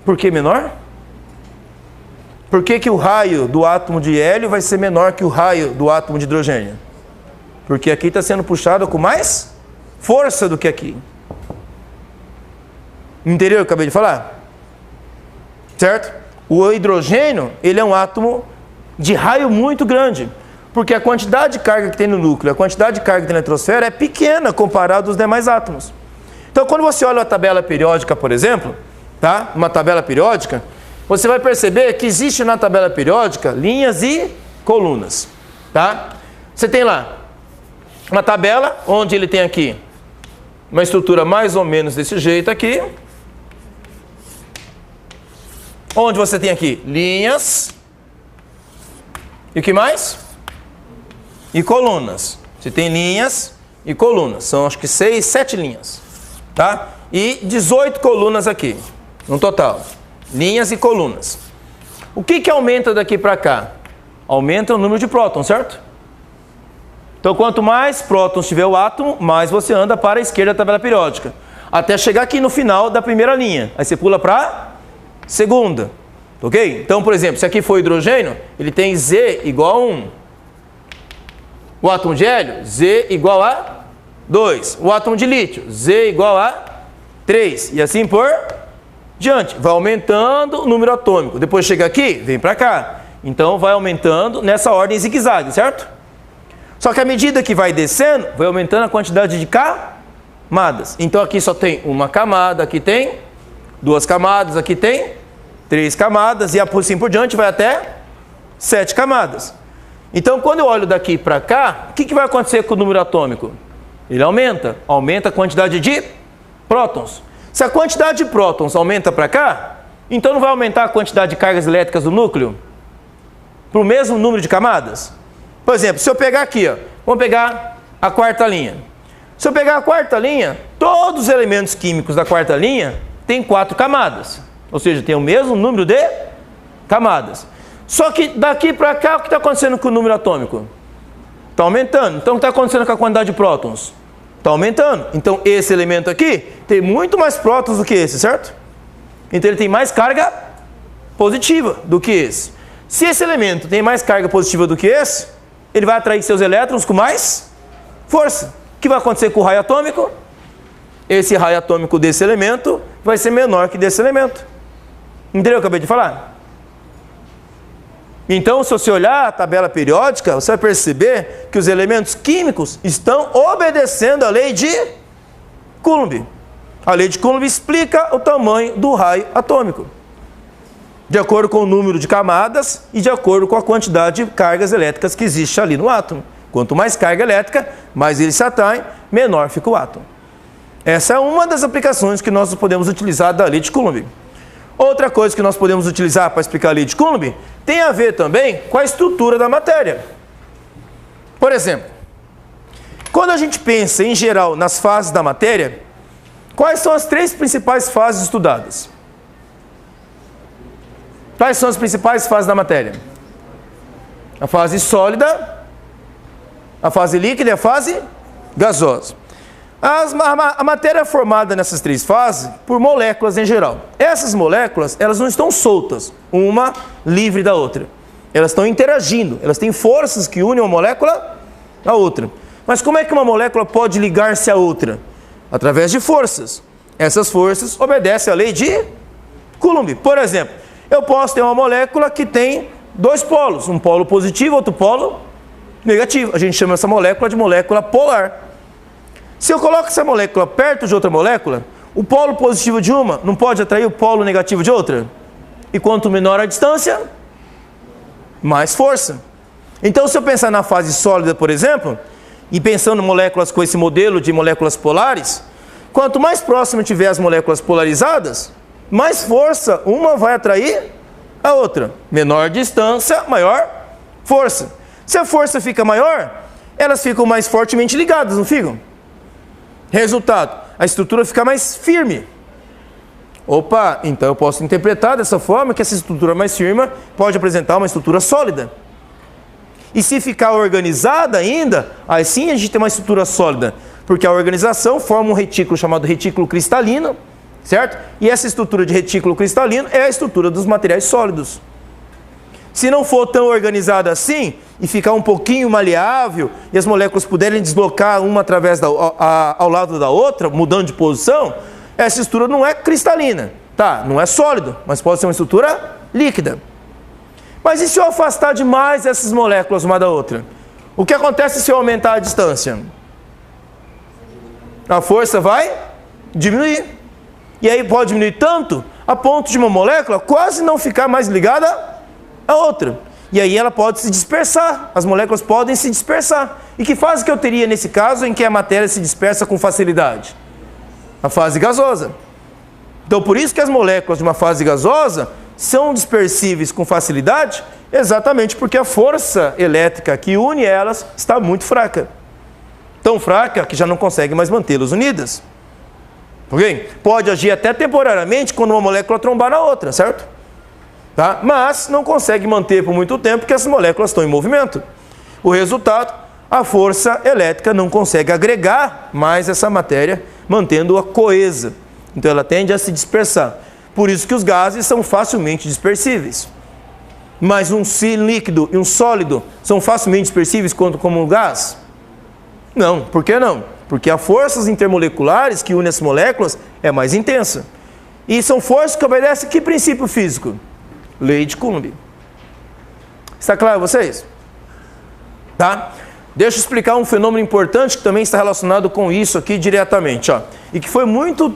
Por que menor? Por que que o raio do átomo de hélio vai ser menor que o raio do átomo de hidrogênio? Porque aqui está sendo puxado com mais força do que aqui. Entendeu o que eu acabei de falar? Certo? O hidrogênio, ele é um átomo de raio muito grande, porque a quantidade de carga que tem no núcleo, a quantidade de carga que tem na eletrosfera é pequena comparado aos demais átomos. Então, quando você olha a tabela periódica, por exemplo, tá? Uma tabela periódica, você vai perceber que existe na tabela periódica linhas e colunas, tá? Você tem lá uma tabela onde ele tem aqui uma estrutura mais ou menos desse jeito aqui, onde você tem aqui linhas e o que mais? E colunas. Você tem linhas e colunas, são acho que 6, 7 linhas, tá? E 18 colunas aqui, no total, linhas e colunas. O que que aumenta daqui para cá? Aumenta o número de prótons, certo? Então, quanto mais prótons tiver o átomo, mais você anda para a esquerda da tabela periódica, até chegar aqui no final da primeira linha. Aí você pula para a segunda, ok? Então, por exemplo, se aqui for hidrogênio, ele tem Z igual a 1. O átomo de hélio, Z igual a 2. O átomo de lítio, Z igual a 3. E assim por diante. Vai aumentando o número atômico. Depois chega aqui, vem para cá. Então, vai aumentando nessa ordem zigue-zague, certo? Só que à medida que vai descendo, vai aumentando a quantidade de camadas. Então, aqui só tem uma camada, aqui tem 2 camadas, aqui tem 3 camadas, e assim por diante vai até 7 camadas. Então, quando eu olho daqui para cá, o que vai acontecer com o número atômico? Ele aumenta a quantidade de prótons. Se a quantidade de prótons aumenta para cá, então não vai aumentar a quantidade de cargas elétricas do núcleo? Para o mesmo número de camadas? Por exemplo, se eu pegar aqui, ó, vamos pegar a quarta linha. Se eu pegar a quarta linha, todos os elementos químicos da quarta linha têm 4 camadas. Ou seja, tem o mesmo número de camadas. Só que daqui para cá, o que está acontecendo com o número atômico? Está aumentando. Então, o que está acontecendo com a quantidade de prótons? Está aumentando. Então, esse elemento aqui tem muito mais prótons do que esse, certo? Então, ele tem mais carga positiva do que esse. Se esse elemento tem mais carga positiva do que esse, ele vai atrair seus elétrons com mais força. O que vai acontecer com o raio atômico? Esse raio atômico desse elemento vai ser menor que desse elemento. Entendeu o que eu acabei de falar? Então, se você olhar a tabela periódica, você vai perceber que os elementos químicos estão obedecendo a lei de Coulomb. A lei de Coulomb explica o tamanho do raio atômico, de acordo com o número de camadas e de acordo com a quantidade de cargas elétricas que existe ali no átomo. Quanto mais carga elétrica, mais ele se atrai, menor fica o átomo. Essa é uma das aplicações que nós podemos utilizar da lei de Coulomb. Outra coisa que nós podemos utilizar para explicar a lei de Coulomb tem a ver também com a estrutura da matéria. Por exemplo, quando a gente pensa em geral nas fases da matéria, quais são as 3 principais fases estudadas? Quais são as principais fases da matéria? A fase sólida, a fase líquida e a fase gasosa. A matéria é formada nessas 3 fases por moléculas em geral. Essas moléculas, elas não estão soltas, uma livre da outra. Elas estão interagindo, elas têm forças que unem uma molécula à outra. Mas como é que uma molécula pode ligar-se à outra? Através de forças. Essas forças obedecem à lei de Coulomb. Por exemplo, eu posso ter uma molécula que tem 2 polos, um polo positivo e outro polo negativo. A gente chama essa molécula de molécula polar. Se eu coloco essa molécula perto de outra molécula, o polo positivo de uma não pode atrair o polo negativo de outra? E quanto menor a distância, mais força. Então, se eu pensar na fase sólida, por exemplo, e pensando em moléculas com esse modelo de moléculas polares, quanto mais próximo tiver as moléculas polarizadas, mais força uma vai atrair a outra. Menor distância, maior força. Se a força fica maior, elas ficam mais fortemente ligadas, não ficam? Resultado, a estrutura fica mais firme. Opa, então eu posso interpretar dessa forma que essa estrutura mais firme pode apresentar uma estrutura sólida. E se ficar organizada ainda, aí sim a gente tem uma estrutura sólida, porque a organização forma um retículo chamado retículo cristalino, certo? E essa estrutura de retículo cristalino é a estrutura dos materiais sólidos. Se não for tão organizada assim, e ficar um pouquinho maleável, e as moléculas puderem deslocar uma através ao lado da outra, mudando de posição, essa estrutura não é cristalina, tá? Não é sólido, mas pode ser uma estrutura líquida. Mas e se eu afastar demais essas moléculas uma da outra? O que acontece se eu aumentar a distância? A força vai diminuir. E aí pode diminuir tanto, a ponto de uma molécula quase não ficar mais ligada à outra. E aí ela pode se dispersar, as moléculas podem se dispersar. E que fase que eu teria nesse caso em que a matéria se dispersa com facilidade? A fase gasosa. Então por isso que as moléculas de uma fase gasosa são dispersíveis com facilidade, exatamente porque a força elétrica que une elas está muito fraca. Tão fraca que já não consegue mais mantê-las unidas. Ok? Pode agir até temporariamente quando uma molécula trombar na outra, certo? Tá? Mas não consegue manter por muito tempo porque essas moléculas estão em movimento. O resultado, a força elétrica não consegue agregar mais essa matéria, mantendo-a coesa. Então ela tende a se dispersar. Por isso que os gases são facilmente dispersíveis. Mas um líquido e um sólido são facilmente dispersíveis como um gás? Não. Por que não? Porque as forças intermoleculares que unem as moléculas é mais intensa. E são forças que obedecem a que princípio físico? Lei de Coulomb. Está claro a vocês? Tá? Deixa eu explicar um fenômeno importante que também está relacionado com isso aqui diretamente. Ó. E que foi muito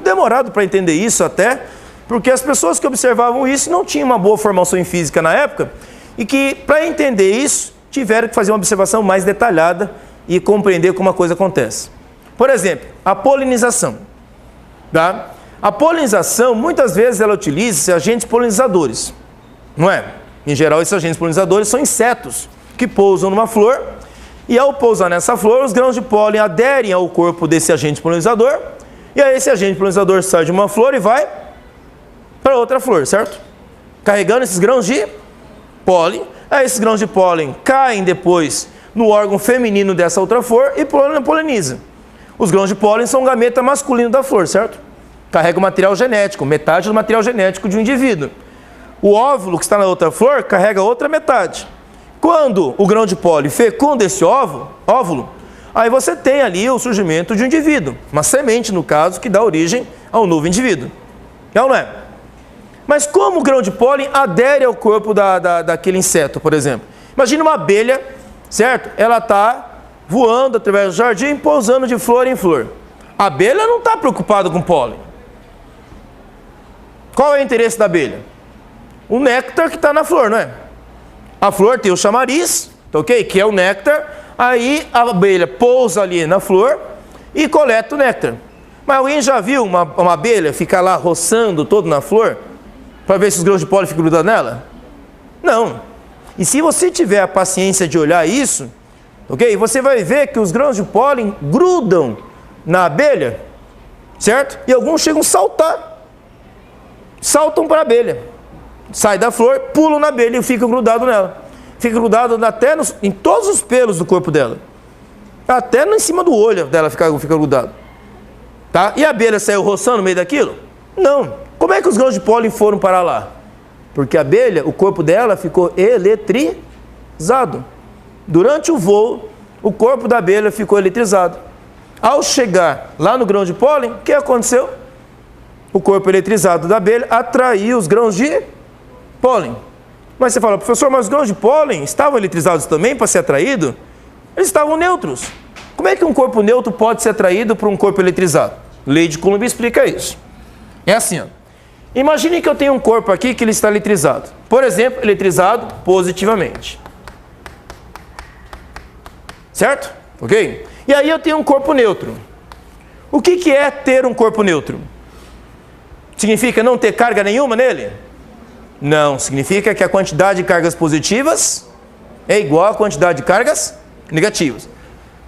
demorado para entender isso até, porque as pessoas que observavam isso não tinham uma boa formação em física na época, e que para entender isso tiveram que fazer uma observação mais detalhada e compreender como a coisa acontece. Por exemplo, a polinização. Tá? A polinização, muitas vezes ela utiliza agentes polinizadores, não é? Em geral, esses agentes polinizadores são insetos que pousam numa flor, e ao pousar nessa flor, os grãos de pólen aderem ao corpo desse agente polinizador, e aí esse agente polinizador sai de uma flor e vai para outra flor, certo? Carregando esses grãos de pólen, aí esses grãos de pólen caem depois no órgão feminino dessa outra flor e poliniza. Os grãos de pólen são o gameta masculino da flor, certo? Carrega o material genético, metade do material genético de um indivíduo. O óvulo que está na outra flor carrega outra metade. Quando o grão de pólen fecunda esse óvulo, aí você tem ali o surgimento de um indivíduo, uma semente, no caso, que dá origem a um novo indivíduo. É ou não é? Mas como o grão de pólen adere ao corpo daquele inseto, por exemplo? Imagina uma abelha, certo? Ela está voando através do jardim, pousando de flor em flor. A abelha não está preocupada com pólen. Qual é o interesse da abelha? O néctar que está na flor, não é? A flor tem o chamariz, ok? Que é o néctar. Aí a abelha pousa ali na flor e coleta o néctar. Mas alguém já viu uma abelha ficar lá roçando todo na flor para ver se os grãos de pólen ficam grudados nela? Não. E se você tiver a paciência de olhar isso, ok? Você vai ver que os grãos de pólen grudam na abelha, certo? E alguns chegam a saltar. Saltam para a abelha. Sai da flor, pulam na abelha e ficam grudados nela. Fica grudado até em todos os pelos do corpo dela. Até em cima do olho dela fica grudado. Tá? E a abelha saiu roçando no meio daquilo? Não. Como é que os grãos de pólen foram parar lá? Porque a abelha, o corpo dela ficou eletrizado. Durante o voo, o corpo da abelha ficou eletrizado. Ao chegar lá no grão de pólen, o que aconteceu? O corpo eletrizado da abelha atraiu os grãos de pólen. Mas você fala, professor, mas os grãos de pólen estavam eletrizados também para ser atraído? Eles estavam neutros. Como é que um corpo neutro pode ser atraído por um corpo eletrizado? Lei de Coulomb explica isso. É assim, ó. Imagine que eu tenho um corpo aqui que ele está eletrizado. Por exemplo, eletrizado positivamente. Certo? Ok? E aí eu tenho um corpo neutro. O que é ter um corpo neutro? Significa não ter carga nenhuma nele? Não, significa que a quantidade de cargas positivas é igual à quantidade de cargas negativas.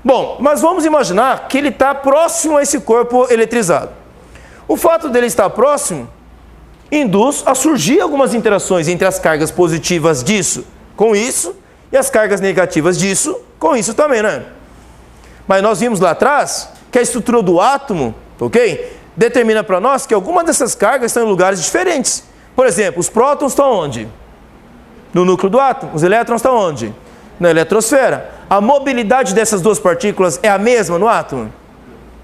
Bom, mas vamos imaginar que ele está próximo a esse corpo eletrizado. O fato dele estar próximo induz a surgir algumas interações entre as cargas positivas disso com isso e as cargas negativas disso com isso também, né? Mas nós vimos lá atrás que a estrutura do átomo, ok? determina para nós que algumas dessas cargas estão em lugares diferentes. Por exemplo, os prótons estão onde? No núcleo do átomo. Os elétrons estão onde? Na eletrosfera. A mobilidade dessas duas partículas é a mesma no átomo?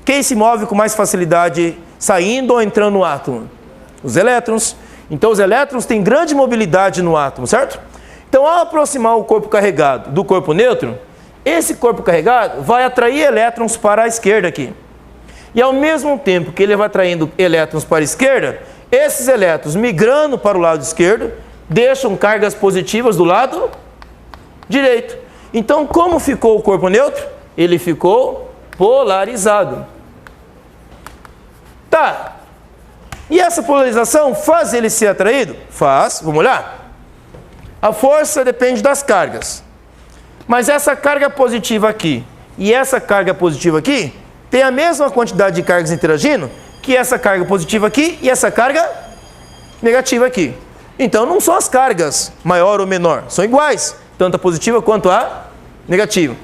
Quem se move com mais facilidade saindo ou entrando no átomo? Os elétrons. Então os elétrons têm grande mobilidade no átomo, certo? Então ao aproximar o corpo carregado do corpo neutro, esse corpo carregado vai atrair elétrons para a esquerda aqui. E ao mesmo tempo que ele vai atraindo elétrons para a esquerda, esses elétrons migrando para o lado esquerdo, deixam cargas positivas do lado direito. Então como ficou o corpo neutro? Ele ficou polarizado. Tá. E essa polarização faz ele ser atraído? Faz. Vamos olhar? A força depende das cargas. Mas essa carga positiva aqui e essa carga positiva aqui tem a mesma quantidade de cargas interagindo que essa carga positiva aqui e essa carga negativa aqui. Então não são as cargas maior ou menor, são iguais, tanto a positiva quanto a negativa.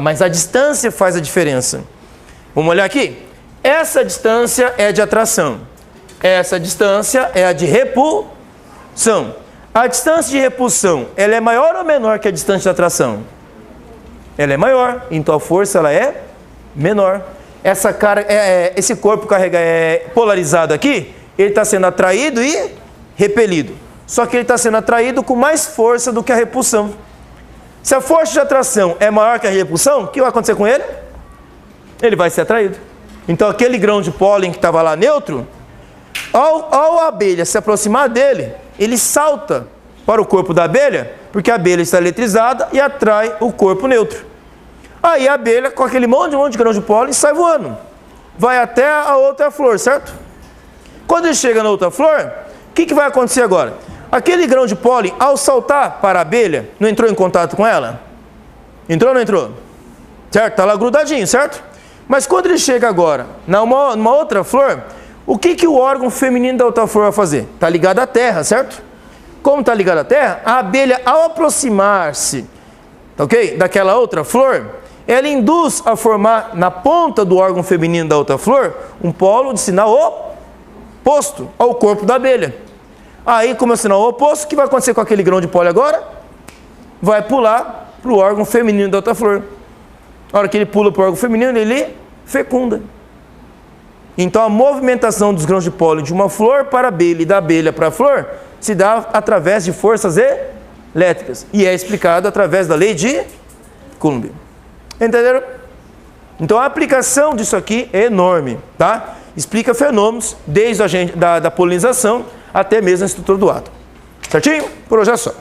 Mas a distância faz a diferença. Vamos olhar aqui? Essa distância é de atração. Essa distância é a de repulsão. A distância de repulsão, ela é maior ou menor que a distância de atração? Ela é maior, então a força ela é menor. Esse corpo polarizado aqui, ele está sendo atraído e repelido. Só que ele está sendo atraído com mais força do que a repulsão. Se a força de atração é maior que a repulsão, o que vai acontecer com ele? Ele vai ser atraído. Então aquele grão de pólen que estava lá neutro, ao a abelha se aproximar dele, ele salta para o corpo da abelha, porque a abelha está eletrizada e atrai o corpo neutro. Aí a abelha, com aquele monte de grão de pólen, sai voando. Vai até a outra flor, certo? Quando ele chega na outra flor, o que vai acontecer agora? Aquele grão de pólen, ao saltar para a abelha, não entrou em contato com ela? Entrou ou não entrou? Certo? Está lá grudadinho, certo? Mas quando ele chega agora numa outra flor, o que o órgão feminino da outra flor vai fazer? Está ligado à terra, certo? Como está ligado à terra, a abelha, ao aproximar-se, ok, daquela outra flor, ela induz a formar na ponta do órgão feminino da outra flor um polo de sinal oposto ao corpo da abelha. Aí, como é o sinal oposto, o que vai acontecer com aquele grão de pólen agora? Vai pular para o órgão feminino da outra flor. Na hora que ele pula para o órgão feminino, ele fecunda. Então a movimentação dos grãos de pólen de uma flor para a abelha e da abelha para a flor se dá através de forças elétricas. E é explicado através da lei de Coulomb. Entenderam? Então a aplicação disso aqui é enorme, tá? Explica fenômenos desde da polinização até mesmo a estrutura do átomo. Certinho? Por hoje é só.